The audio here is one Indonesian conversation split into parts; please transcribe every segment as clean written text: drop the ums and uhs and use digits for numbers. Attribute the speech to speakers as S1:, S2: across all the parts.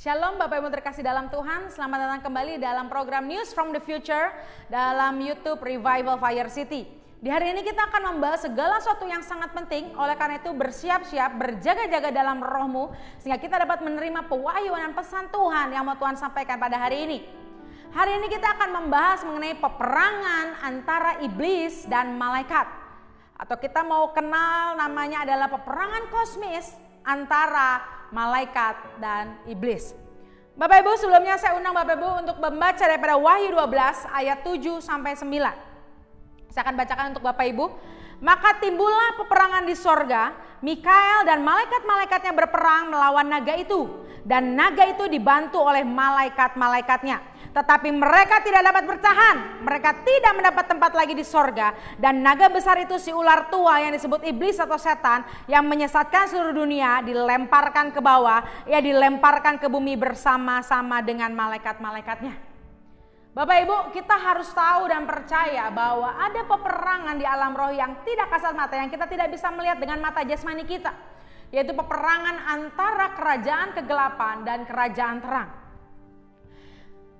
S1: Shalom Bapak Ibu terkasih dalam Tuhan, selamat datang kembali dalam program News from the Future dalam YouTube Revival Fire City. Di hari ini kita akan membahas segala sesuatu yang sangat penting, oleh karena itu bersiap-siap, berjaga-jaga dalam rohmu, sehingga kita dapat menerima pewahyuan dan pesan Tuhan yang mau Tuhan sampaikan pada hari ini. Hari ini kita akan membahas mengenai peperangan antara iblis dan malaikat. Atau kita mau kenal namanya adalah peperangan kosmis antara malaikat dan iblis. Bapak Ibu, sebelumnya saya undang Bapak Ibu untuk membaca daripada Wahyu 12 ayat 7 sampai 9. Saya akan bacakan untuk Bapak Ibu. Maka timbullah peperangan di sorga, Mikael dan malaikat-malaikatnya berperang melawan naga itu. Dan naga itu dibantu oleh malaikat-malaikatnya. Tetapi mereka tidak dapat bertahan, mereka tidak mendapat tempat lagi di sorga. Dan naga besar itu si ular tua yang disebut iblis atau setan yang menyesatkan seluruh dunia dilemparkan ke bawah, ia dilemparkan ke bumi bersama-sama dengan malaikat-malaikatnya. Bapak Ibu, kita harus tahu dan percaya bahwa ada peperangan di alam roh yang tidak kasat mata, yang kita tidak bisa melihat dengan mata jasmani kita. Yaitu peperangan antara kerajaan kegelapan dan kerajaan terang.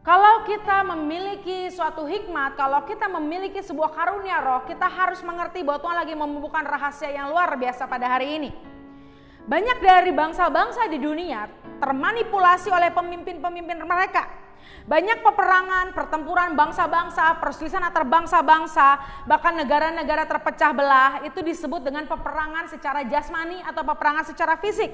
S1: Kalau kita memiliki suatu hikmat, kalau kita memiliki sebuah karunia roh, kita harus mengerti bahwa Tuhan lagi membubuhkan rahasia yang luar biasa pada hari ini. Banyak dari bangsa-bangsa di dunia termanipulasi oleh pemimpin-pemimpin mereka. Banyak peperangan, pertempuran bangsa-bangsa, perselisihan antar bangsa-bangsa, bahkan negara-negara terpecah belah, itu disebut dengan peperangan secara jasmani atau peperangan secara fisik.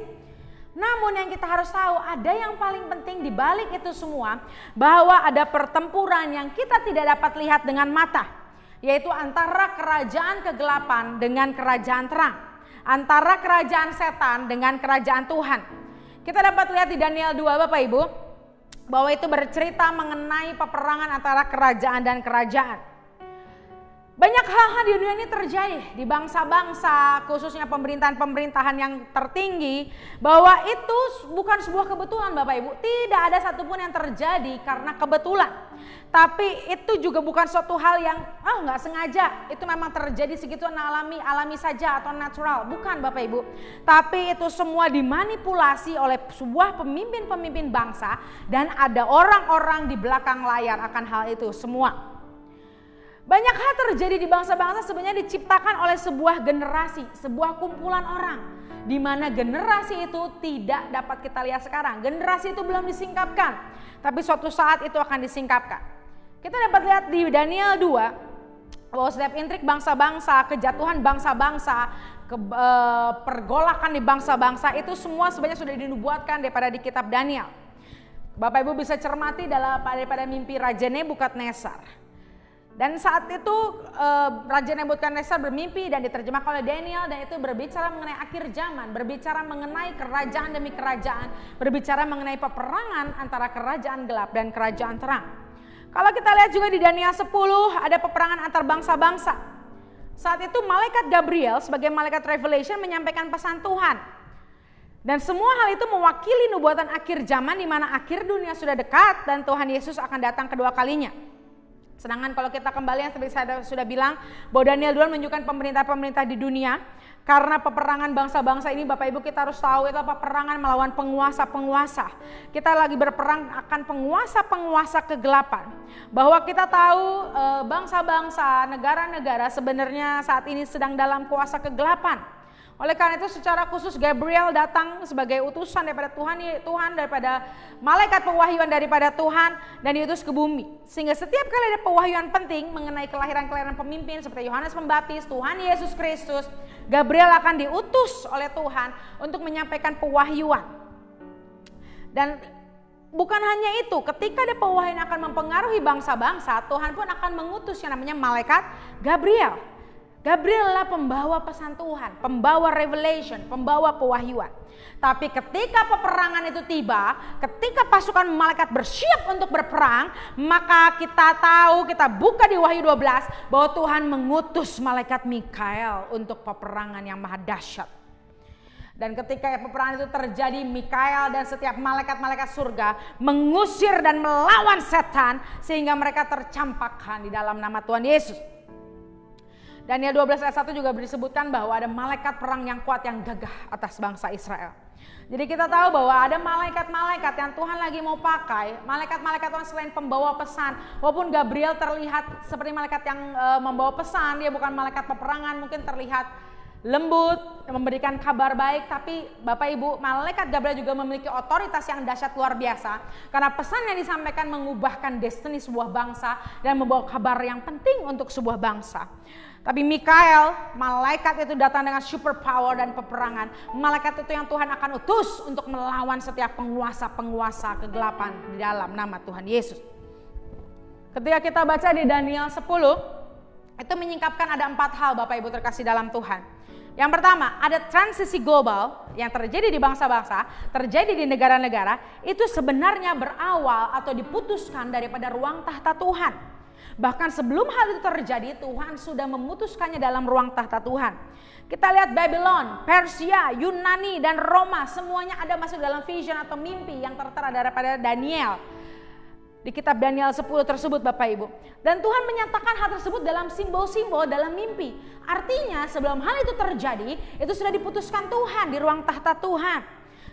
S1: Namun yang kita harus tahu, ada yang paling penting di balik itu semua, bahwa ada pertempuran yang kita tidak dapat lihat dengan mata, yaitu antara kerajaan kegelapan dengan kerajaan terang, antara kerajaan setan dengan kerajaan Tuhan. Kita dapat lihat di Daniel 2 Bapak Ibu, bahwa itu bercerita mengenai peperangan antara kerajaan dan kerajaan. Banyak hal-hal di dunia ini terjadi di bangsa-bangsa, khususnya pemerintahan-pemerintahan yang tertinggi, bahwa itu bukan sebuah kebetulan Bapak Ibu. Tidak ada satupun yang terjadi karena kebetulan. Tapi itu juga bukan suatu hal yang nggak sengaja, itu memang terjadi segitu alami saja atau natural. Bukan Bapak Ibu. Tapi itu semua dimanipulasi oleh sebuah pemimpin-pemimpin bangsa, dan ada orang-orang di belakang layar akan hal itu semua. Banyak hal terjadi di bangsa-bangsa sebenarnya diciptakan oleh sebuah generasi, sebuah kumpulan orang. Di mana generasi itu tidak dapat kita lihat sekarang. Generasi itu belum disingkapkan, tapi suatu saat itu akan disingkapkan. Kita dapat lihat di Daniel 2, bahwa setiap intrik bangsa-bangsa, kejatuhan bangsa-bangsa, pergolakan di bangsa-bangsa itu semua sebenarnya sudah dinubuatkan daripada di kitab Daniel. Bapak Ibu bisa cermati daripada mimpi Raja Nebukadnezar. Dan saat itu Raja Nebukadnezar bermimpi dan diterjemahkan oleh Daniel, dan itu berbicara mengenai akhir zaman, berbicara mengenai kerajaan demi kerajaan, berbicara mengenai peperangan antara kerajaan gelap dan kerajaan terang. Kalau kita lihat juga di Daniel 10 ada peperangan antar bangsa-bangsa. Saat itu malaikat Gabriel sebagai malaikat Revelation menyampaikan pesan Tuhan. Dan semua hal itu mewakili nubuatan akhir zaman di mana akhir dunia sudah dekat dan Tuhan Yesus akan datang kedua kalinya. Sedangkan kalau kita kembali yang seperti saya sudah bilang, bahwa Daniel 2 menunjukkan pemerintah-pemerintah di dunia. Karena peperangan bangsa-bangsa ini Bapak Ibu kita harus tahu itu peperangan melawan penguasa-penguasa. Kita lagi berperang akan penguasa-penguasa kegelapan. Bahwa kita tahu bangsa-bangsa, negara-negara sebenarnya saat ini sedang dalam kuasa kegelapan. Oleh karena itu secara khusus Gabriel datang sebagai utusan daripada Tuhan daripada malaikat pewahyuan daripada Tuhan, dan diutus ke bumi. Sehingga setiap kali ada pewahyuan penting mengenai kelahiran-kelahiran pemimpin seperti Yohanes Pembaptis, Tuhan Yesus Kristus, Gabriel akan diutus oleh Tuhan untuk menyampaikan pewahyuan. Dan bukan hanya itu, ketika ada pewahyuan akan mempengaruhi bangsa-bangsa, Tuhan pun akan mengutus yang namanya malaikat Gabriel. Gabriel adalah pembawa pesan Tuhan, pembawa revelation, pembawa pewahyuan. Tapi ketika peperangan itu tiba, ketika pasukan malaikat bersiap untuk berperang, maka kita buka di Wahyu 12 bahwa Tuhan mengutus malaikat Mikael untuk peperangan yang maha dahsyat. Dan ketika peperangan itu terjadi, Mikael dan setiap malaikat-malaikat surga mengusir dan melawan setan sehingga mereka tercampakkan di dalam nama Tuhan Yesus. Daniel 12 ayat 1 juga disebutkan bahwa ada malaikat perang yang kuat yang gagah atas bangsa Israel. Jadi kita tahu bahwa ada malaikat-malaikat yang Tuhan lagi mau pakai. Malaikat-malaikat Tuhan selain pembawa pesan. Walaupun Gabriel terlihat seperti malaikat yang membawa pesan, dia bukan malaikat peperangan, mungkin terlihat lembut, memberikan kabar baik. Tapi Bapak Ibu, malaikat Gabriel juga memiliki otoritas yang dahsyat luar biasa. Karena pesan yang disampaikan mengubahkan destiny sebuah bangsa dan membawa kabar yang penting untuk sebuah bangsa. Tapi Mikael, malaikat itu datang dengan super power dan peperangan. Malaikat itu yang Tuhan akan utus untuk melawan setiap penguasa-penguasa kegelapan di dalam nama Tuhan Yesus. Ketika kita baca di Daniel 10, itu menyingkapkan ada 4 hal Bapak Ibu terkasih dalam Tuhan. Yang pertama, ada transisi global yang terjadi di bangsa-bangsa, terjadi di negara-negara, itu sebenarnya berawal atau diputuskan daripada ruang tahta Tuhan. Bahkan sebelum hal itu terjadi, Tuhan sudah memutuskannya dalam ruang tahta Tuhan. Kita lihat Babylon, Persia, Yunani, dan Roma, semuanya ada masuk dalam vision atau mimpi yang tertera daripada Daniel. Di kitab Daniel 10 tersebut Bapak Ibu. Dan Tuhan menyatakan hal tersebut dalam simbol-simbol dalam mimpi. Artinya sebelum hal itu terjadi, itu sudah diputuskan Tuhan di ruang tahta Tuhan.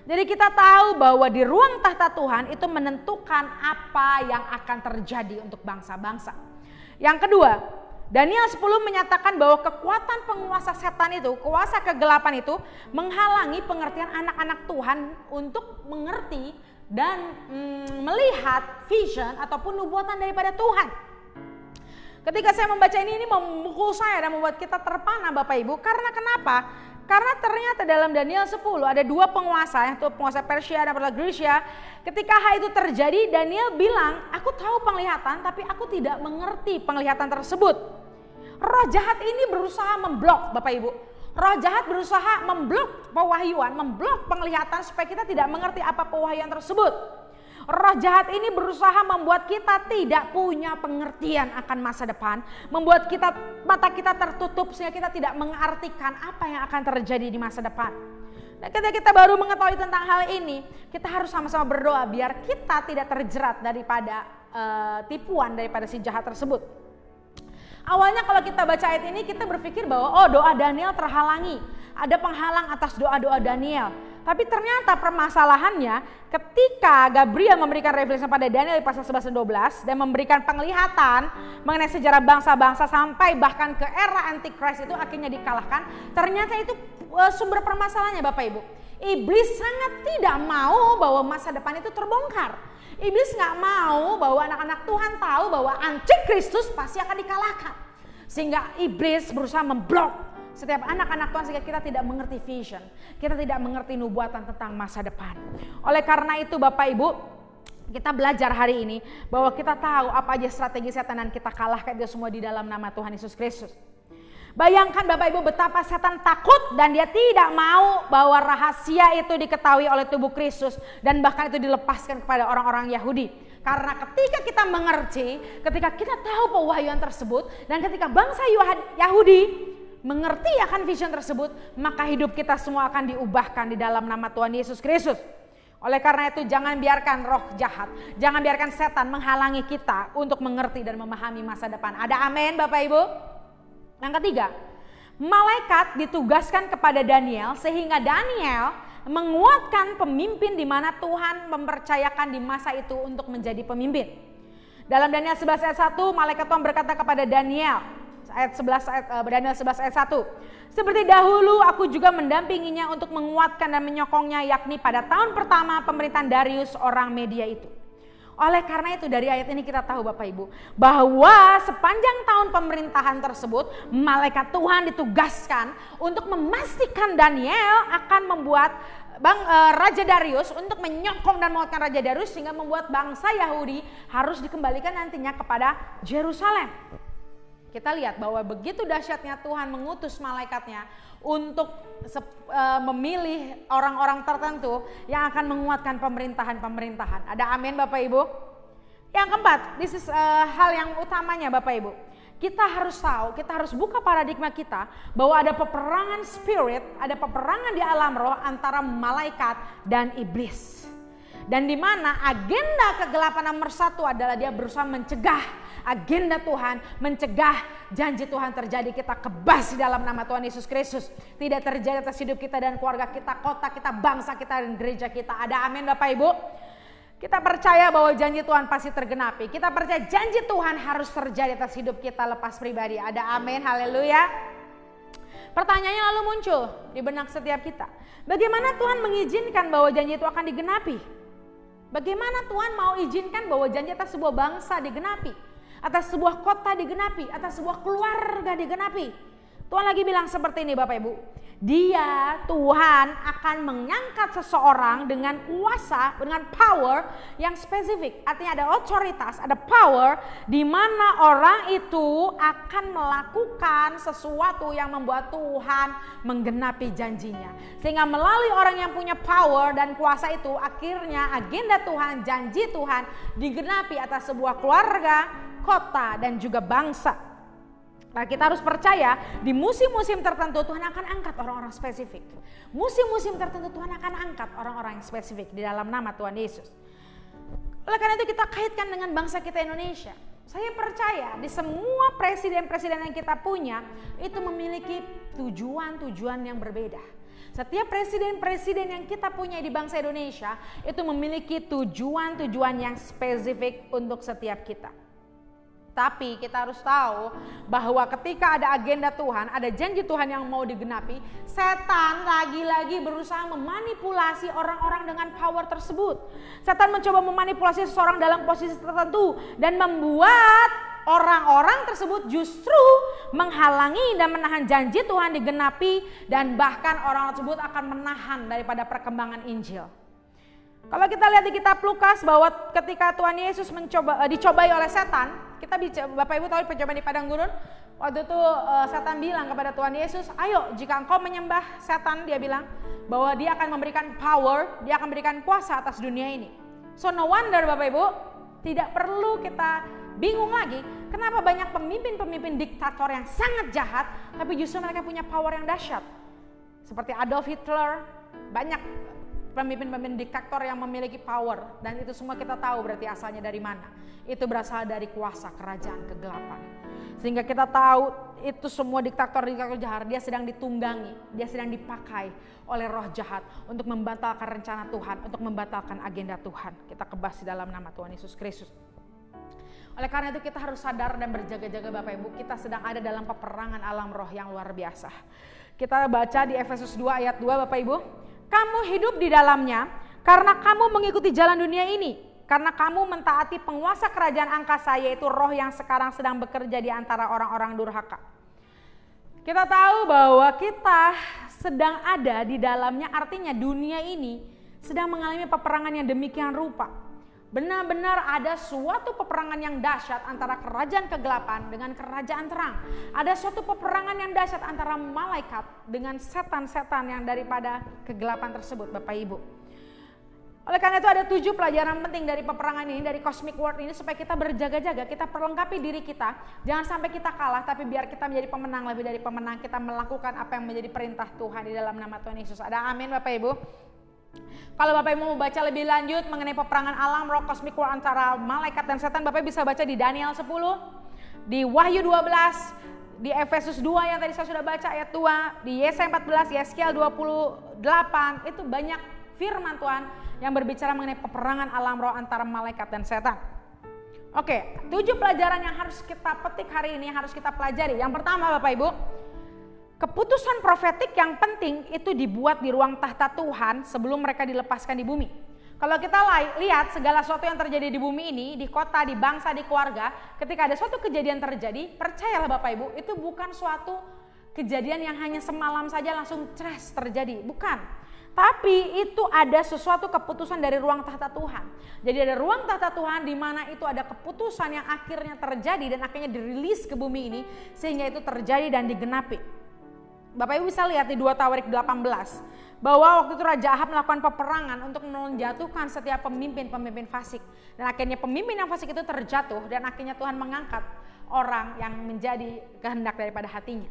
S1: Jadi kita tahu bahwa di ruang tahta Tuhan itu menentukan apa yang akan terjadi untuk bangsa-bangsa. Yang kedua, Daniel 10 menyatakan bahwa kekuatan penguasa setan itu, kuasa kegelapan itu menghalangi pengertian anak-anak Tuhan untuk mengerti dan melihat vision ataupun nubuatan daripada Tuhan. Ketika saya membaca ini memukul saya dan membuat kita terpana Bapak Ibu. Karena kenapa? Karena ternyata dalam Daniel 10 ada 2 penguasa, yaitu penguasa Persia dan Grecia. Ketika hal itu terjadi, Daniel bilang, aku tahu penglihatan tapi aku tidak mengerti penglihatan tersebut. Roh jahat ini berusaha memblok Bapak Ibu. Roh jahat berusaha memblok pewahyuan, memblok penglihatan supaya kita tidak mengerti apa pewahyuan tersebut. Roh jahat ini berusaha membuat kita tidak punya pengertian akan masa depan, membuat mata kita tertutup sehingga kita tidak mengartikan apa yang akan terjadi di masa depan. Dan ketika kita baru mengetahui tentang hal ini, kita harus sama-sama berdoa biar kita tidak terjerat daripada tipuan daripada si jahat tersebut. Awalnya kalau kita baca ayat ini kita berpikir bahwa doa Daniel terhalangi, ada penghalang atas doa-doa Daniel. Tapi ternyata permasalahannya ketika Gabriel memberikan revelasi pada Daniel di pasal 11 dan 12 dan memberikan penglihatan mengenai sejarah bangsa-bangsa sampai bahkan ke era Antichrist itu akhirnya dikalahkan. Ternyata itu sumber permasalahannya Bapak Ibu. Iblis sangat tidak mau bahwa masa depan itu terbongkar. Iblis nggak mau bahwa anak-anak Tuhan tahu bahwa Antikristus pasti akan dikalahkan. Sehingga iblis berusaha memblok setiap anak-anak Tuhan sehingga kita tidak mengerti vision. Kita tidak mengerti nubuatan tentang masa depan. Oleh karena itu Bapak Ibu, kita belajar hari ini bahwa kita tahu apa aja strategi setan dan kita kalahkan itu semua di dalam nama Tuhan Yesus Kristus. Bayangkan Bapak Ibu betapa setan takut dan dia tidak mau bahwa rahasia itu diketahui oleh tubuh Kristus dan bahkan itu dilepaskan kepada orang-orang Yahudi. Karena ketika kita mengerti, ketika kita tahu pewahyuan tersebut dan ketika bangsa Yahudi mengerti akan vision tersebut, maka hidup kita semua akan diubahkan di dalam nama Tuhan Yesus Kristus. Oleh karena itu jangan biarkan roh jahat, jangan biarkan setan menghalangi kita untuk mengerti dan memahami masa depan. Ada amin Bapak Ibu? Yang ketiga, malaikat ditugaskan kepada Daniel sehingga Daniel menguatkan pemimpin di mana Tuhan mempercayakan di masa itu untuk menjadi pemimpin. Dalam Daniel 11 ayat 1, malaikat Tuhan berkata kepada Daniel, Daniel 11 ayat 1. Seperti dahulu aku juga mendampinginya untuk menguatkan dan menyokongnya yakni pada tahun pertama pemerintahan Darius orang Media itu. Oleh karena itu dari ayat ini kita tahu Bapak Ibu bahwa sepanjang tahun pemerintahan tersebut malaikat Tuhan ditugaskan untuk memastikan Daniel akan membuat Raja Darius untuk menyokong dan menguatkan Raja Darius sehingga membuat bangsa Yahudi harus dikembalikan nantinya kepada Yerusalem. Kita lihat bahwa begitu dahsyatnya Tuhan mengutus malaikatnya untuk memilih orang-orang tertentu yang akan menguatkan pemerintahan-pemerintahan. Ada amin Bapak Ibu? Yang keempat, this is hal yang utamanya Bapak Ibu. Kita harus tahu, kita harus buka paradigma kita bahwa ada peperangan spirit, ada peperangan di alam roh antara malaikat dan iblis. Dan di mana agenda kegelapan nomor 1 adalah dia berusaha mencegah agenda Tuhan, mencegah janji Tuhan terjadi. Kita kebas di dalam nama Tuhan Yesus Kristus. Tidak terjadi atas hidup kita dan keluarga kita, kota kita, bangsa kita, dan gereja kita. Ada amin Bapak Ibu? Kita percaya bahwa janji Tuhan pasti tergenapi. Kita percaya janji Tuhan harus terjadi atas hidup kita lepas pribadi. Ada amin, haleluya. Pertanyaannya lalu muncul di benak setiap kita. Bagaimana Tuhan mengizinkan bahwa janji itu akan digenapi? Bagaimana Tuhan mau izinkan bahwa janji atas sebuah bangsa digenapi? Atas sebuah kota digenapi? Atas sebuah keluarga digenapi? Tuhan lagi bilang seperti ini Bapak Ibu. Dia, Tuhan akan mengangkat seseorang dengan kuasa, dengan power yang spesifik. Artinya ada otoritas, ada power di mana orang itu akan melakukan sesuatu yang membuat Tuhan menggenapi janjinya. Sehingga melalui orang yang punya power dan kuasa itu, akhirnya agenda Tuhan, janji Tuhan digenapi atas sebuah keluarga, kota, dan juga bangsa. Nah, kita harus percaya di musim-musim tertentu Tuhan akan angkat orang-orang spesifik. Musim-musim tertentu Tuhan akan angkat orang-orang yang spesifik di dalam nama Tuhan Yesus. Oleh karena itu kita kaitkan dengan bangsa kita Indonesia. Saya percaya di semua presiden-presiden yang kita punya itu memiliki tujuan-tujuan yang berbeda. Setiap presiden-presiden yang kita punya di bangsa Indonesia itu memiliki tujuan-tujuan yang spesifik untuk setiap kita. Tapi kita harus tahu bahwa ketika ada agenda Tuhan, ada janji Tuhan yang mau digenapi, setan lagi-lagi berusaha memanipulasi orang-orang dengan power tersebut. Setan mencoba memanipulasi seseorang dalam posisi tertentu dan membuat orang-orang tersebut justru menghalangi dan menahan janji Tuhan digenapi, dan bahkan orang tersebut akan menahan daripada perkembangan Injil. Kalau kita lihat di kitab Lukas bahwa ketika Tuhan Yesus dicobai oleh setan, Bapak Ibu tahu percobaan di padang gurun, waktu itu setan bilang kepada Tuhan Yesus, ayo jika engkau menyembah setan, dia bilang bahwa dia akan memberikan power, dia akan memberikan kuasa atas dunia ini. So no wonder Bapak Ibu, tidak perlu kita bingung lagi kenapa banyak pemimpin-pemimpin diktator yang sangat jahat, tapi justru mereka punya power yang dahsyat. Seperti Adolf Hitler, banyak pemimpin-pemimpin diktator yang memiliki power, dan itu semua kita tahu berarti asalnya dari mana. Itu berasal dari kuasa kerajaan kegelapan. Sehingga kita tahu itu semua diktator jahat, dia sedang ditunggangi, dia sedang dipakai oleh roh jahat untuk membatalkan rencana Tuhan, untuk membatalkan agenda Tuhan. Kita kebas di dalam nama Tuhan Yesus Kristus. Oleh karena itu kita harus sadar dan berjaga-jaga Bapak Ibu, kita sedang ada dalam peperangan alam roh yang luar biasa. Kita baca di Efesus 2 ayat 2 Bapak Ibu. Kamu hidup di dalamnya karena kamu mengikuti jalan dunia ini. Karena kamu mentaati penguasa kerajaan angkasa, yaitu roh yang sekarang sedang bekerja di antara orang-orang durhaka. Kita tahu bahwa kita sedang ada di dalamnya, artinya dunia ini sedang mengalami peperangan yang demikian rupa. Benar-benar ada suatu peperangan yang dahsyat antara kerajaan kegelapan dengan kerajaan terang. Ada suatu peperangan yang dahsyat antara malaikat dengan setan-setan yang daripada kegelapan tersebut Bapak Ibu. Oleh karena itu ada 7 pelajaran penting dari peperangan ini, dari Cosmic War ini, supaya kita berjaga-jaga, kita perlengkapi diri kita. Jangan sampai kita kalah, tapi biar kita menjadi pemenang, lebih dari pemenang, kita melakukan apa yang menjadi perintah Tuhan di dalam nama Tuhan Yesus. Ada amin Bapak Ibu? Kalau Bapak Ibu mau baca lebih lanjut mengenai peperangan alam roh Cosmic War antara malaikat dan setan, Bapak Ibu bisa baca di Daniel 10, di Wahyu 12, di Efesus 2 yang tadi saya sudah baca ayat 2, di Yesaya 14, Yeskiel 28, itu banyak firman Tuhan yang berbicara mengenai peperangan alam roh antara malaikat dan setan. Oke, 7 pelajaran yang harus kita petik hari ini, harus kita pelajari. Yang pertama Bapak Ibu, keputusan profetik yang penting itu dibuat di ruang tahta Tuhan sebelum mereka dilepaskan di bumi. Kalau kita lihat segala sesuatu yang terjadi di bumi ini, di kota, di bangsa, di keluarga, ketika ada suatu kejadian terjadi, percayalah Bapak Ibu, itu bukan suatu kejadian yang hanya semalam saja langsung crash terjadi, bukan. Tapi itu ada sesuatu keputusan dari ruang tahta Tuhan. Jadi ada ruang tahta Tuhan di mana itu ada keputusan yang akhirnya terjadi dan akhirnya dirilis ke bumi ini sehingga itu terjadi dan digenapi. Bapak Ibu bisa lihat di 2 Tawarik 18 bahwa waktu itu Raja Ahab melakukan peperangan untuk menjatuhkan setiap pemimpin-pemimpin fasik. Dan akhirnya pemimpin yang fasik itu terjatuh dan akhirnya Tuhan mengangkat orang yang menjadi kehendak daripada hatinya.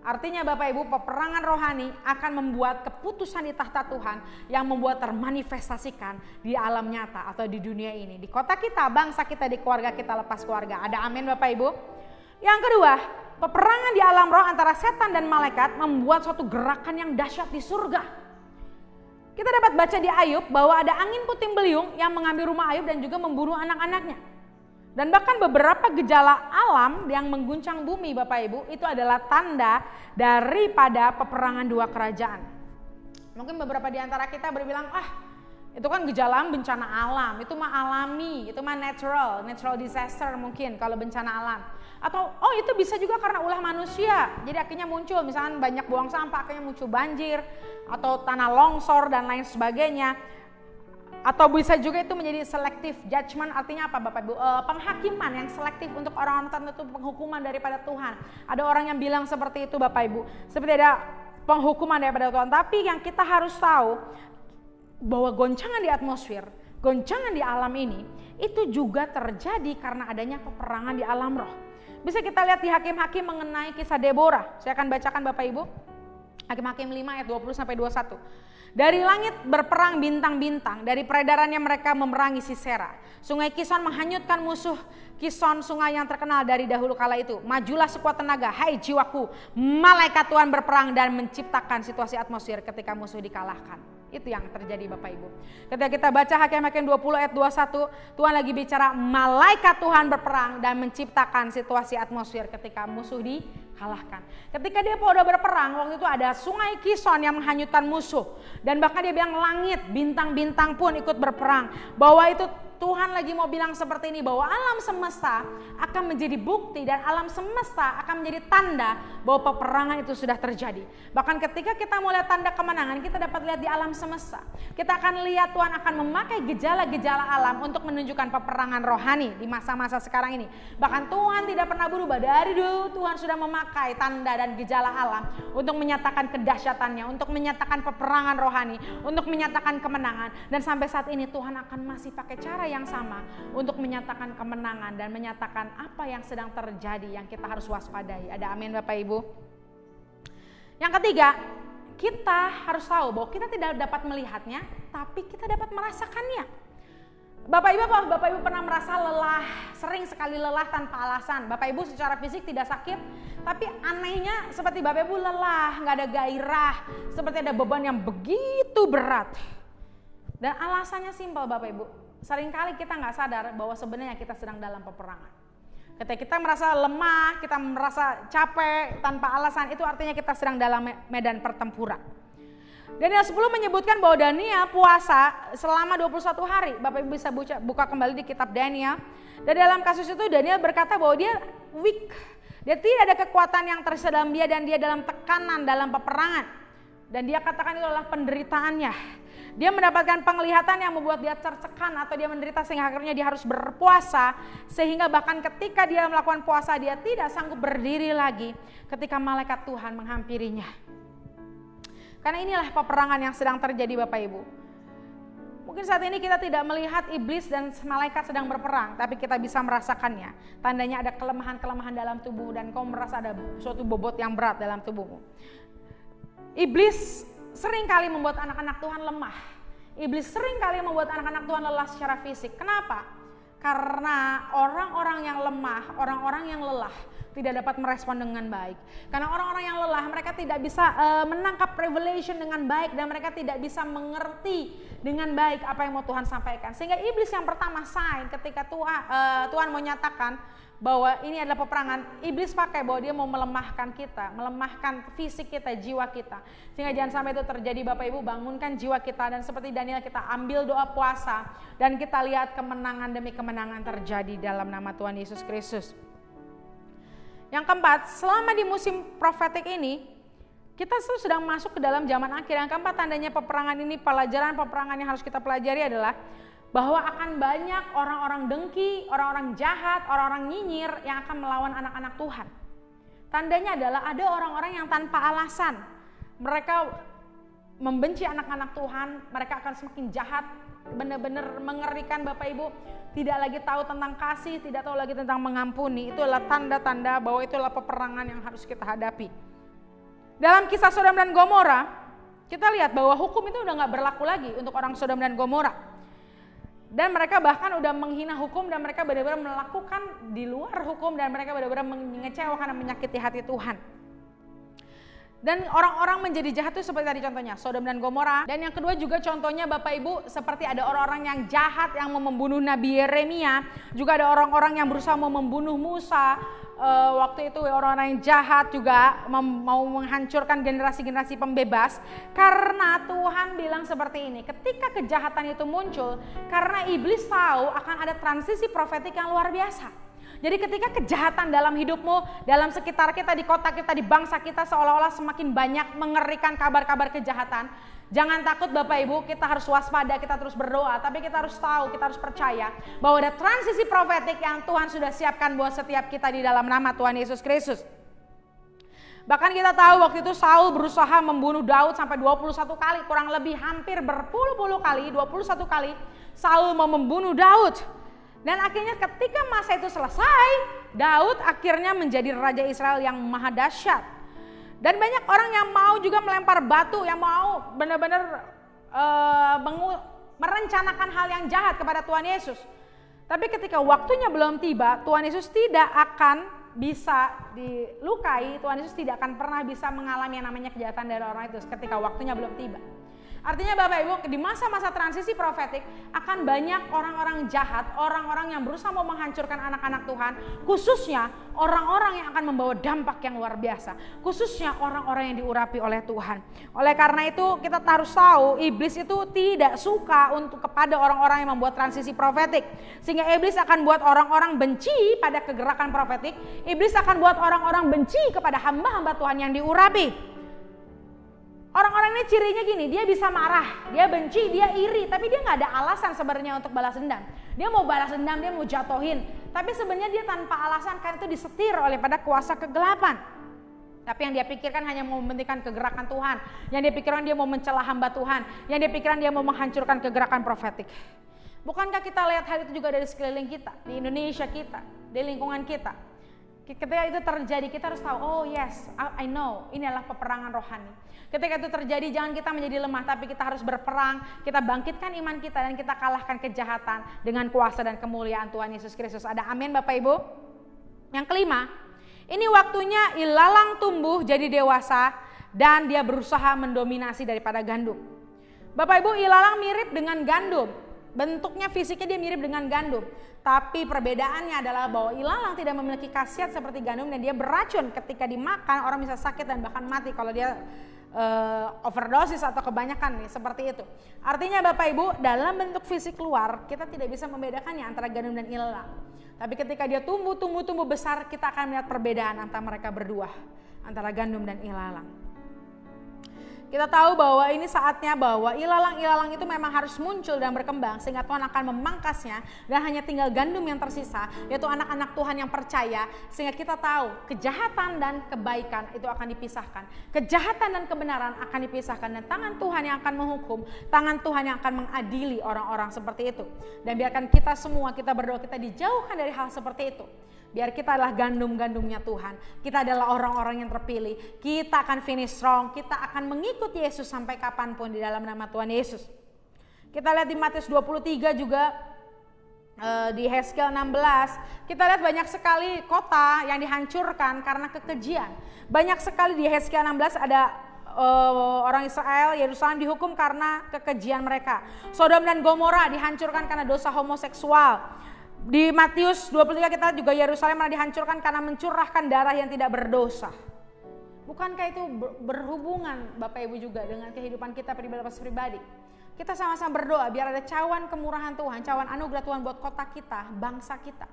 S1: Artinya Bapak Ibu, peperangan rohani akan membuat keputusan di tahta Tuhan yang membuat termanifestasikan di alam nyata atau di dunia ini. Di kota kita, bangsa kita, di keluarga kita, lepas keluarga. Ada amin Bapak Ibu? Yang kedua, peperangan di alam roh antara setan dan malaikat membuat suatu gerakan yang dahsyat di surga. Kita dapat baca di Ayub bahwa ada angin puting beliung yang mengambil rumah Ayub dan juga membunuh anak-anaknya. Dan bahkan beberapa gejala alam yang mengguncang bumi Bapak Ibu itu adalah tanda daripada peperangan dua kerajaan. Mungkin beberapa di antara kita berbilang, itu kan gejala bencana alam, itu mah alami, itu mah natural disaster mungkin kalau bencana alam. Atau itu bisa juga karena ulah manusia, jadi akhirnya muncul misalkan banyak buang sampah, akhirnya muncul banjir atau tanah longsor dan lain sebagainya. Atau bisa juga itu menjadi selective judgment, artinya apa Bapak Ibu? Penghakiman yang selektif untuk orang-orang tertentu, penghukuman daripada Tuhan. Ada orang yang bilang seperti itu Bapak Ibu, seperti ada penghukuman daripada Tuhan. Tapi yang kita harus tahu bahwa goncangan di atmosfer, goncangan di alam ini, itu juga terjadi karena adanya peperangan di alam roh. Bisa kita lihat di Hakim-Hakim mengenai kisah Deborah. Saya akan bacakan Bapak Ibu. Hakim-Hakim 5 ayat 20-21. Dari langit berperang bintang-bintang, dari peredarannya mereka memerangi Sisera. Sungai Kison menghanyutkan musuh Kison, sungai yang terkenal dari dahulu kala itu. Majulah sekuat tenaga, hai jiwaku, malaikat Tuhan berperang dan menciptakan situasi atmosfer ketika musuh dikalahkan. Itu yang terjadi Bapak Ibu. Ketika kita baca Hakim-Hakim 20 ayat 21, Tuhan lagi bicara malaikat Tuhan berperang dan menciptakan situasi atmosfer ketika musuh dikalahkan. Ketika dia udah berperang, waktu itu ada sungai Kison yang menghanyutkan musuh. Dan bahkan dia bilang langit, bintang-bintang pun ikut berperang. Bahwa itu Tuhan lagi mau bilang seperti ini, bahwa alam semesta akan menjadi bukti dan alam semesta akan menjadi tanda bahwa peperangan itu sudah terjadi. Bahkan ketika kita mau lihat tanda kemenangan, kita dapat lihat di alam semesta. Kita akan lihat Tuhan akan memakai gejala-gejala alam untuk menunjukkan peperangan rohani di masa-masa sekarang ini. Bahkan Tuhan tidak pernah berubah, dari dulu Tuhan sudah memakai tanda dan gejala alam untuk menyatakan kedahsyatannya, untuk menyatakan peperangan rohani, untuk menyatakan kemenangan. Dan sampai saat ini Tuhan akan masih pakai cara yang sama untuk menyatakan kemenangan dan menyatakan apa yang sedang terjadi yang kita harus waspadai. Ada amin Bapak Ibu? Yang ketiga, kita harus tahu bahwa kita tidak dapat melihatnya, tapi kita dapat merasakannya. Bapak Ibu pernah merasa lelah, sering sekali lelah tanpa alasan. Bapak Ibu secara fisik tidak sakit, tapi anehnya seperti Bapak Ibu lelah, nggak ada gairah, seperti ada beban yang begitu berat. Dan alasannya simpel Bapak Ibu. Seringkali kita nggak sadar bahwa sebenarnya kita sedang dalam peperangan. Ketika kita merasa lemah, kita merasa capek tanpa alasan, itu artinya kita sedang dalam medan pertempuran. Daniel 10 menyebutkan bahwa Daniel puasa selama 21 hari. Bapak Ibu bisa buka kembali di kitab Daniel. Dan dalam kasus itu Daniel berkata bahwa dia weak. Dia tidak ada kekuatan yang tersisa dalam dia dan dia dalam tekanan, dalam peperangan. Dan dia katakan itu adalah penderitaannya. Dia mendapatkan penglihatan yang membuat dia tercekan atau dia menderita sehingga akhirnya dia harus berpuasa. Sehingga bahkan ketika dia melakukan puasa dia tidak sanggup berdiri lagi ketika malaikat Tuhan menghampirinya. Karena inilah peperangan yang sedang terjadi Bapak Ibu. Mungkin saat ini kita tidak melihat iblis dan malaikat sedang berperang, tapi kita bisa merasakannya. Tandanya ada kelemahan-kelemahan dalam tubuh dan kau merasa ada suatu bobot yang berat dalam tubuhmu. Iblis sering kali membuat anak-anak Tuhan lemah. Iblis sering kali membuat anak-anak Tuhan lelah secara fisik. Kenapa? Karena orang-orang yang lemah, orang-orang yang lelah tidak dapat merespon dengan baik. Karena orang-orang yang lelah mereka tidak bisa menangkap revelation dengan baik dan mereka tidak bisa mengerti dengan baik apa yang mau Tuhan sampaikan. Sehingga iblis yang pertama sign ketika Tuhan mau nyatakan bahwa ini adalah peperangan, iblis pakai bahwa dia mau melemahkan kita, melemahkan fisik kita, jiwa kita. Sehingga jangan sampai itu terjadi Bapak Ibu, bangunkan jiwa kita dan seperti Daniel kita ambil doa puasa dan kita lihat kemenangan demi kemenangan terjadi dalam nama Tuhan Yesus Kristus. Yang keempat, selama di musim profetik ini, kita sedang masuk ke dalam zaman akhir. Yang keempat tandanya peperangan ini, pelajaran peperangan yang harus kita pelajari adalah bahwa akan banyak orang-orang dengki, orang-orang jahat, orang-orang nyinyir yang akan melawan anak-anak Tuhan. Tandanya adalah ada orang-orang yang tanpa alasan. Mereka membenci anak-anak Tuhan, mereka akan semakin jahat, benar-benar mengerikan Bapak Ibu. Tidak lagi tahu tentang kasih, tidak tahu lagi tentang mengampuni. Itu adalah tanda-tanda bahwa itulah peperangan yang harus kita hadapi. Dalam kisah Sodom dan Gomora, kita lihat bahwa hukum itu udah gak berlaku lagi untuk orang Sodom dan Gomora. Dan mereka bahkan udah menghina hukum dan mereka benar-benar melakukan di luar hukum dan mereka benar-benar mengecewakan dan menyakiti hati Tuhan. Dan orang-orang menjadi jahat itu seperti tadi contohnya Sodom dan Gomora. Dan yang kedua juga contohnya Bapak Ibu, seperti ada orang-orang yang jahat yang mau membunuh Nabi Yeremia. Juga ada orang-orang yang berusaha mau membunuh Musa. Waktu itu orang-orang yang jahat juga mau menghancurkan generasi-generasi pembebas. Karena Tuhan bilang seperti ini, ketika kejahatan itu muncul, karena iblis tahu akan ada transisi profetik yang luar biasa. Jadi ketika kejahatan dalam hidupmu, dalam sekitar kita, di kota kita, di bangsa kita seolah-olah semakin banyak mengerikan kabar-kabar kejahatan. Jangan takut Bapak Ibu, kita harus waspada, kita terus berdoa. Tapi kita harus tahu, kita harus percaya bahwa ada transisi profetik yang Tuhan sudah siapkan buat setiap kita di dalam nama Tuhan Yesus Kristus. Bahkan kita tahu waktu itu Saul berusaha membunuh Daud sampai 21 kali, kurang lebih hampir berpuluh-puluh kali, 21 kali Saul mau membunuh Daud. Dan akhirnya ketika masa itu selesai, Daud akhirnya menjadi raja Israel yang maha dahsyat. Dan banyak orang yang mau juga melempar batu, yang mau benar-benar merencanakan hal yang jahat kepada Tuhan Yesus. Tapi ketika waktunya belum tiba, Tuhan Yesus tidak akan bisa dilukai, Tuhan Yesus tidak akan pernah bisa mengalami yang namanya kejahatan dari orang itu ketika waktunya belum tiba. Artinya Bapak Ibu, di masa-masa transisi profetik akan banyak orang-orang jahat, orang-orang yang berusaha mau menghancurkan anak-anak Tuhan, khususnya orang-orang yang akan membawa dampak yang luar biasa, khususnya orang-orang yang diurapi oleh Tuhan. Oleh karena itu kita harus tahu, iblis itu tidak suka untuk kepada orang-orang yang membuat transisi profetik, sehingga iblis akan buat orang-orang benci pada kegerakan profetik, iblis akan buat orang-orang benci kepada hamba-hamba Tuhan yang diurapi. Orang-orang ini cirinya gini, dia bisa marah, dia benci, dia iri, tapi dia gak ada alasan sebenarnya untuk balas dendam. Dia mau balas dendam, dia mau jatuhin, tapi sebenarnya dia tanpa alasan karena itu disetir oleh pada kuasa kegelapan. Tapi yang dia pikirkan hanya mau membentikan kegerakan Tuhan, yang dia pikirkan dia mau mencela hamba Tuhan, yang dia pikirkan dia mau menghancurkan kegerakan profetik. Bukankah kita lihat hal itu juga dari sekeliling kita, di Indonesia kita, di lingkungan kita. Ketika itu terjadi kita harus tahu, oh yes, I know, ini adalah peperangan rohani. Ketika itu terjadi jangan kita menjadi lemah, tapi kita harus berperang, kita bangkitkan iman kita dan kita kalahkan kejahatan dengan kuasa dan kemuliaan Tuhan Yesus Kristus. Ada amin Bapak Ibu? Yang kelima, ini waktunya ilalang tumbuh jadi dewasa dan dia berusaha mendominasi daripada gandum. Bapak Ibu, ilalang mirip dengan gandum. Bentuknya fisiknya dia mirip dengan gandum. Tapi perbedaannya adalah bahwa ilalang tidak memiliki khasiat seperti gandum dan dia beracun. Ketika dimakan orang bisa sakit dan bahkan mati kalau dia overdosis atau kebanyakan nih seperti itu. Artinya Bapak Ibu, dalam bentuk fisik luar kita tidak bisa membedakannya antara gandum dan ilalang. Tapi ketika dia tumbuh besar, kita akan melihat perbedaan antara mereka berdua, antara gandum dan ilalang. Kita tahu bahwa ini saatnya bahwa ilalang-ilalang itu memang harus muncul dan berkembang sehingga Tuhan akan memangkasnya dan hanya tinggal gandum yang tersisa, yaitu anak-anak Tuhan yang percaya, sehingga kita tahu kejahatan dan kebaikan itu akan dipisahkan, kejahatan dan kebenaran akan dipisahkan, dan tangan Tuhan yang akan menghukum, tangan Tuhan yang akan mengadili orang-orang seperti itu. Dan biarkan kita semua, kita berdoa, kita dijauhkan dari hal seperti itu. Biar kita adalah gandum-gandumnya Tuhan. Kita adalah orang-orang yang terpilih. Kita akan finish strong. Kita akan mengikuti Yesus sampai kapanpun di dalam nama Tuhan Yesus. Kita lihat di Matius 23 juga, di Hezkel 16. Kita lihat banyak sekali kota yang dihancurkan karena kekejian. Banyak sekali di Hezkel 16 ada orang Israel, Yerusalem dihukum karena kekejian mereka. Sodom dan Gomora dihancurkan karena dosa homoseksual. Di Matius 23 kita juga Yerusalem malah dihancurkan karena mencurahkan darah yang tidak berdosa. Bukankah itu berhubungan Bapak Ibu juga dengan kehidupan kita pribadi? Kita sama-sama berdoa biar ada cawan kemurahan Tuhan, cawan anugerah Tuhan buat kota kita, bangsa kita.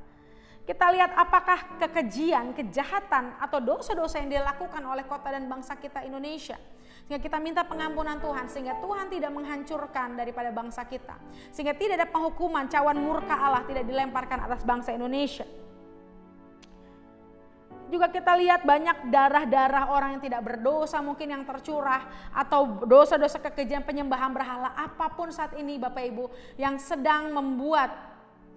S1: Kita lihat apakah kekejian, kejahatan atau dosa-dosa yang dilakukan oleh kota dan bangsa kita Indonesia. Sehingga kita minta pengampunan Tuhan, sehingga Tuhan tidak menghancurkan daripada bangsa kita. Sehingga tidak ada penghukuman, cawan murka Allah tidak dilemparkan atas bangsa Indonesia. Juga kita lihat banyak darah-darah orang yang tidak berdosa mungkin yang tercurah, atau dosa-dosa kekejian penyembahan berhala apapun saat ini Bapak Ibu yang sedang membuat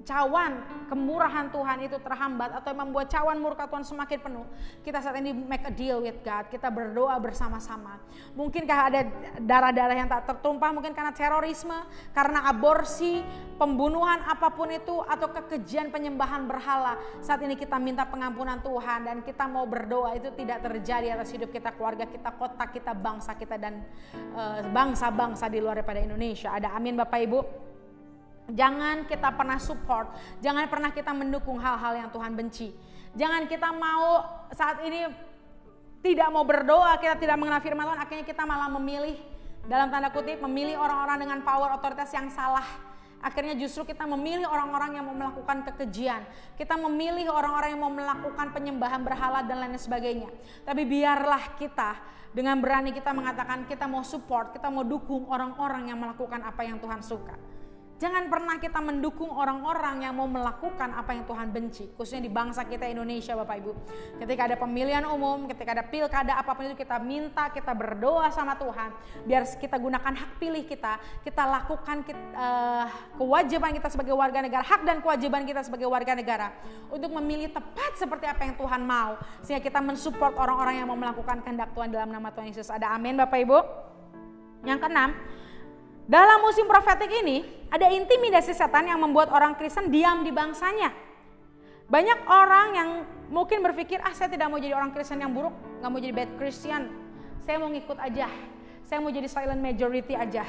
S1: cawan kemurahan Tuhan itu terhambat atau membuat cawan murka Tuhan semakin penuh, kita saat ini make a deal with God, kita berdoa bersama-sama. Mungkinkah ada darah-darah yang tak tertumpah, mungkin karena terorisme, karena aborsi, pembunuhan apapun itu, atau kekejian penyembahan berhala. Saat ini kita minta pengampunan Tuhan dan kita mau berdoa itu tidak terjadi atas hidup kita, keluarga kita, kota kita, bangsa kita, dan bangsa-bangsa di luar daripada Indonesia. Ada amin Bapak Ibu? Jangan kita pernah support, jangan pernah kita mendukung hal-hal yang Tuhan benci. Jangan kita mau saat ini tidak mau berdoa, kita tidak mengenal firman Tuhan, akhirnya kita malah memilih, dalam tanda kutip, memilih orang-orang dengan power otoritas yang salah. Akhirnya justru kita memilih orang-orang yang mau melakukan kekejian. Kita memilih orang-orang yang mau melakukan penyembahan berhala dan lain sebagainya. Tapi biarlah kita dengan berani kita mengatakan kita mau support, kita mau dukung orang-orang yang melakukan apa yang Tuhan suka. Jangan pernah kita mendukung orang-orang yang mau melakukan apa yang Tuhan benci, khususnya di bangsa kita Indonesia Bapak Ibu. Ketika ada pemilihan umum, ketika ada pilkada apapun itu, kita minta, kita berdoa sama Tuhan, biar kita gunakan hak pilih kita lakukan kewajiban kita sebagai warga negara, hak dan kewajiban kita sebagai warga negara untuk memilih tepat seperti apa yang Tuhan mau, sehingga kita mensupport orang-orang yang mau melakukan kehendak Tuhan dalam nama Tuhan Yesus. Ada amin Bapak Ibu? Yang keenam, dalam musim profetik ini ada intimidasi setan yang membuat orang Kristen diam di bangsanya. Banyak orang yang mungkin berpikir, saya tidak mau jadi orang Kristen yang buruk, gak mau jadi bad Christian, saya mau ngikut aja, saya mau jadi silent majority aja.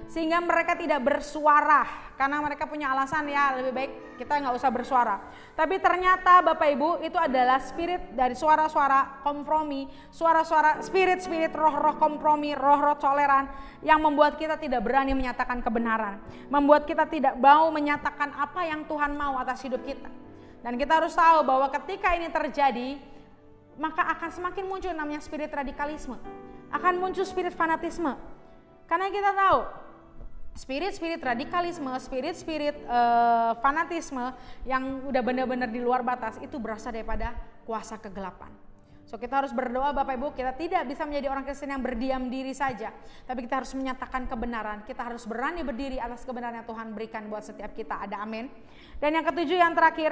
S1: Sehingga mereka tidak bersuara, karena mereka punya alasan, ya lebih baik kita gak usah bersuara. Tapi ternyata Bapak Ibu, itu adalah spirit dari suara-suara kompromi, suara-suara spirit-spirit roh-roh kompromi, roh-roh toleran, yang membuat kita tidak berani menyatakan kebenaran, membuat kita tidak mau menyatakan apa yang Tuhan mau atas hidup kita. Dan kita harus tahu bahwa ketika ini terjadi, maka akan semakin muncul namanya spirit radikalisme, akan muncul spirit fanatisme. Karena kita tahu spirit-spirit radikalisme, spirit-spirit fanatisme yang udah benar-benar di luar batas itu berasal daripada kuasa kegelapan. So kita harus berdoa Bapak Ibu, kita tidak bisa menjadi orang Kristen yang berdiam diri saja, tapi kita harus menyatakan kebenaran, kita harus berani berdiri atas kebenaran yang Tuhan berikan buat setiap kita. Ada amin. Dan yang ketujuh, yang terakhir,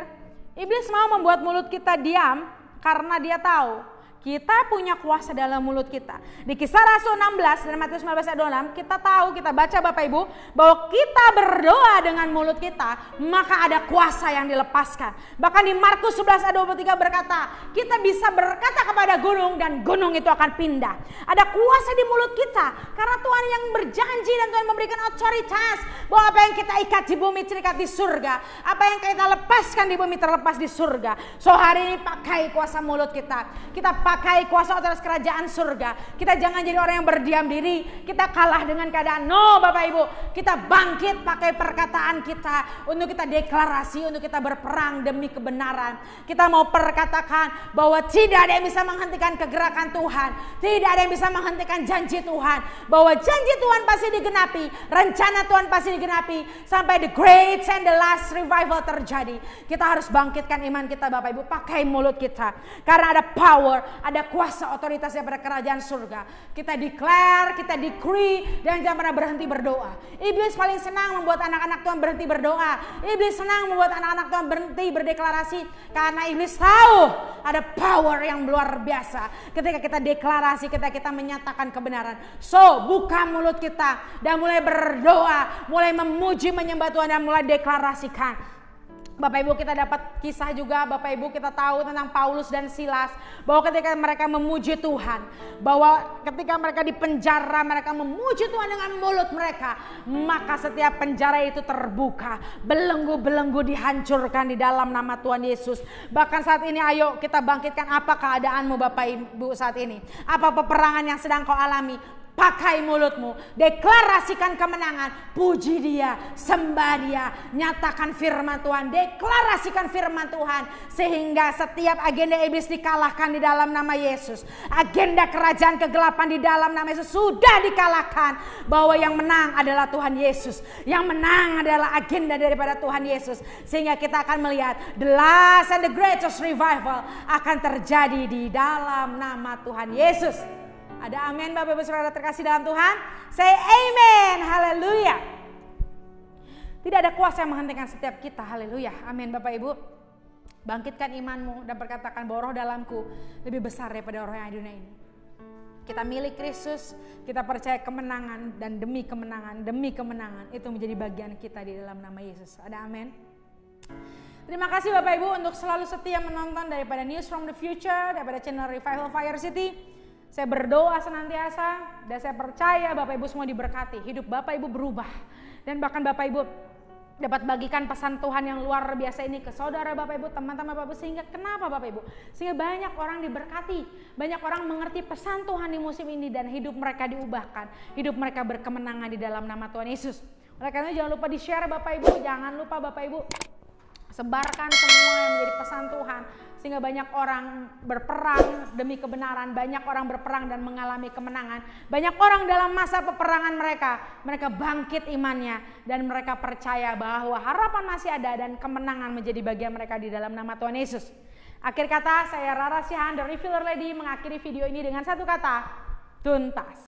S1: iblis mau membuat mulut kita diam karena dia tahu kita punya kuasa dalam mulut kita. Di Kisah Rasul 16 dan Matius 19 ayat 26, kita tahu, kita baca Bapak Ibu, bahwa kita berdoa dengan mulut kita, maka ada kuasa yang dilepaskan. Bahkan di Markus 11 ayat 23 berkata, kita bisa berkata kepada gunung dan gunung itu akan pindah. Ada kuasa di mulut kita, karena Tuhan yang berjanji dan Tuhan memberikan otoritas bahwa apa yang kita ikat di bumi terikat di surga, apa yang kita lepaskan di bumi terlepas di surga. So hari ini pakai kuasa mulut kita, kita pakai kuasa atas kerajaan surga. Kita jangan jadi orang yang berdiam diri, kita kalah dengan keadaan. No Bapak Ibu, kita bangkit pakai perkataan kita untuk kita deklarasi, untuk kita berperang demi kebenaran. Kita mau perkatakan bahwa tidak ada yang bisa menghentikan kegerakan Tuhan, tidak ada yang bisa menghentikan janji Tuhan, bahwa janji Tuhan pasti digenapi, rencana Tuhan pasti digenapi sampai the great and the last revival terjadi. Kita harus bangkitkan iman kita Bapak Ibu, pakai mulut kita, karena ada power, ada kuasa otoritas daripada kerajaan surga. Kita declare, kita decree, dan jangan pernah berhenti berdoa. Iblis paling senang membuat anak-anak Tuhan berhenti berdoa. Iblis senang membuat anak-anak Tuhan berhenti berdeklarasi, karena iblis tahu ada power yang luar biasa ketika kita deklarasi, ketika kita menyatakan kebenaran. So buka mulut kita dan mulai berdoa, mulai memuji, menyembah Tuhan, dan mulai deklarasikan. Bapak Ibu, kita dapat kisah juga, Bapak Ibu, kita tahu tentang Paulus dan Silas, bahwa ketika mereka memuji Tuhan, bahwa ketika mereka di penjara, mereka memuji Tuhan dengan mulut mereka, maka setiap penjara itu terbuka, belenggu-belenggu dihancurkan di dalam nama Tuhan Yesus. Bahkan saat ini ayo kita bangkitkan, apa keadaanmu Bapak Ibu saat ini? Apa peperangan yang sedang kau alami? Pakai mulutmu, deklarasikan kemenangan, puji Dia, sembah Dia, nyatakan firman Tuhan, deklarasikan firman Tuhan, sehingga setiap agenda iblis dikalahkan di dalam nama Yesus. Agenda kerajaan kegelapan di dalam nama Yesus sudah dikalahkan, bahwa yang menang adalah Tuhan Yesus, yang menang adalah agenda daripada Tuhan Yesus, sehingga kita akan melihat the last and the greatest revival akan terjadi di dalam nama Tuhan Yesus. Ada amin Bapak Ibu Saudara terkasih dalam Tuhan? Say amen, haleluya. Tidak ada kuasa yang menghentikan setiap kita. Haleluya. Amin Bapak Ibu. Bangkitkan imanmu dan berkatakan bahwa roh dalamku lebih besar daripada roh yang ada di dunia ini. Kita milik Kristus, kita percaya kemenangan, dan demi kemenangan itu menjadi bagian kita di dalam nama Yesus. Ada amin. Terima kasih Bapak Ibu untuk selalu setia menonton daripada News from the Future, daripada channel Revival Fire City. Saya berdoa senantiasa dan saya percaya Bapak Ibu semua diberkati. Hidup Bapak Ibu berubah dan bahkan Bapak Ibu dapat bagikan pesan Tuhan yang luar biasa ini ke saudara Bapak Ibu, teman-teman Bapak Ibu. Sehingga kenapa Bapak Ibu? Sehingga banyak orang diberkati, banyak orang mengerti pesan Tuhan di musim ini dan hidup mereka diubahkan, hidup mereka berkemenangan di dalam nama Tuhan Yesus. Oleh karena itu jangan lupa di-share Bapak Ibu, jangan lupa Bapak Ibu sebarkan semua yang menjadi pesan Tuhan. Sehingga banyak orang berperang demi kebenaran, banyak orang berperang dan mengalami kemenangan. Banyak orang dalam masa peperangan mereka bangkit imannya dan mereka percaya bahwa harapan masih ada dan kemenangan menjadi bagian mereka di dalam nama Tuhan Yesus. Akhir kata, saya Rara Sihan, The Refiller Lady, mengakhiri video ini dengan satu kata, tuntas.